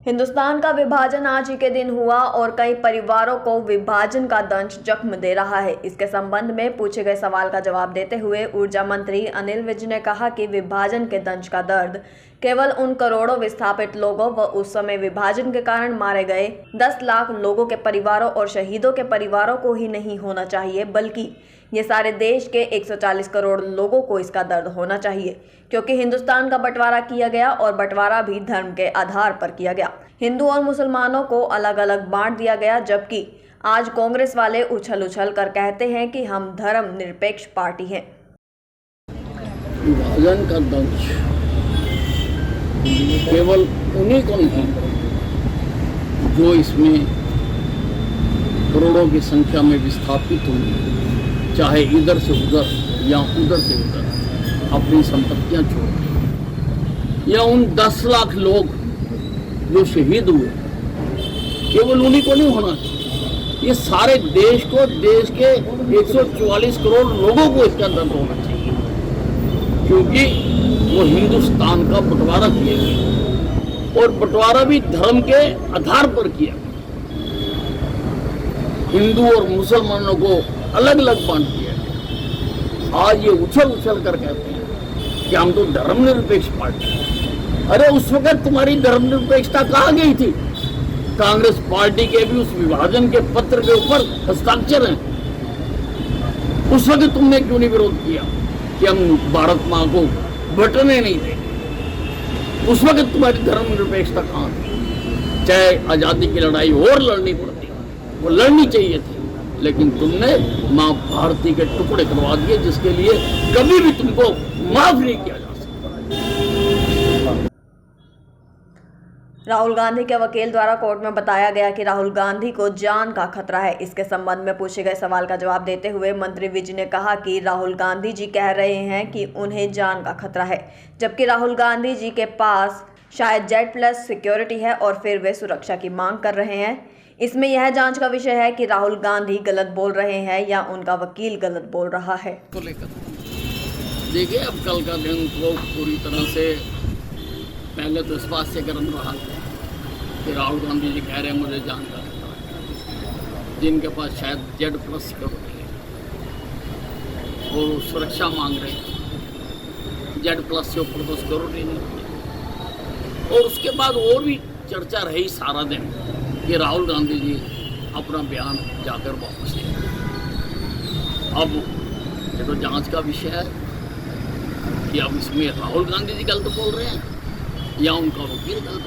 हिंदुस्तान का विभाजन आज ही के दिन हुआ और कई परिवारों को विभाजन का दंश जख्म दे रहा है। इसके संबंध में पूछे गए सवाल का जवाब देते हुए ऊर्जा मंत्री अनिल विज ने कहा कि विभाजन के दंश का दर्द केवल उन करोड़ों विस्थापित लोगों व उस समय विभाजन के कारण मारे गए 10 लाख लोगों के परिवारों और शहीदों के परिवारों को ही नहीं होना चाहिए, बल्कि ये सारे देश के 140 करोड़ लोगों को इसका दर्द होना चाहिए, क्योंकि हिंदुस्तान का बंटवारा किया गया और बंटवारा भी धर्म के आधार पर किया गया। हिंदू और मुसलमानों को अलग अलग बांट दिया गया, जबकि आज कांग्रेस वाले उछल उछल कर कहते हैं कि हम धर्म निरपेक्ष पार्टी हैं। विभाजन का दंश केवल उन्हीं को नहीं जो इसमें करोड़ों की संख्या में विस्थापित हुए, चाहे इधर से उधर या उधर से उधर अपनी संपत्तियां छोड़, या उन 10 लाख लोग जो शहीद हुए, केवल उन्हीं को नहीं होना चाहिए। ये सारे देश को, देश के 144 करोड़ लोगों को इसका दर्द होना चाहिए, क्योंकि वो हिंदुस्तान का बंटवारा किया गया और बंटवारा भी धर्म के आधार पर किया गया। हिंदू और मुसलमानों को अलग अलग बांट दिया गया। आज ये उछल उछल कर कहते हैं कि हम तो धर्मनिरपेक्ष पार्टी हैं। अरे उस वक्त तुम्हारी धर्मनिरपेक्षता कहाँ गई थी? कांग्रेस पार्टी के भी उस विभाजन के पत्र के ऊपर हस्ताक्षर हैं। उस वक्त तुमने क्यों नहीं विरोध किया कि हम भारत माँ को बटने नहीं देंगे? उस वक्त तुम्हारी धर्मनिरपेक्षता कहाँ थी? चाहे आजादी की लड़ाई और लड़नी पड़ती, वो लड़नी चाहिए थी, लेकिन तुमने माँ भारती के टुकड़े करवा दिए, जिसके लिए कभी भी तुमको माफ नहीं किया जा सकता। राहुल गांधी के वकील द्वारा कोर्ट में बताया गया कि राहुल गांधी को जान का खतरा है। इसके संबंध में पूछे गए सवाल का जवाब देते हुए मंत्री विज ने कहा कि राहुल गांधी जी कह रहे हैं कि उन्हें जान का खतरा है, जबकि राहुल गांधी जी के पास शायद Z+ सिक्योरिटी है और फिर वे सुरक्षा की मांग कर रहे हैं। इसमें यह जांच का विषय है कि राहुल गांधी गलत बोल रहे हैं या उनका वकील गलत बोल रहा है। को लेकर देखिए, अब कल का दिन तो पूरी तरह से पहले तो इस बात से गर्म रहा कि राहुल गांधी जी कह रहे हैं मुझे जान का खतरा है, जिनके पास शायद Z+ सिक्योरिटी है और सुरक्षा मांग रहे हैं। Z+ से ऊपर तो सिक्योरिटी नहीं है। और उसके बाद और भी चर्चा रही सारा दिन कि राहुल गांधी जी अपना बयान जाकर वापस ले। अब ये तो जांच का विषय है कि अब इसमें राहुल गांधी जी गलत बोल रहे हैं या उनका वकील गलत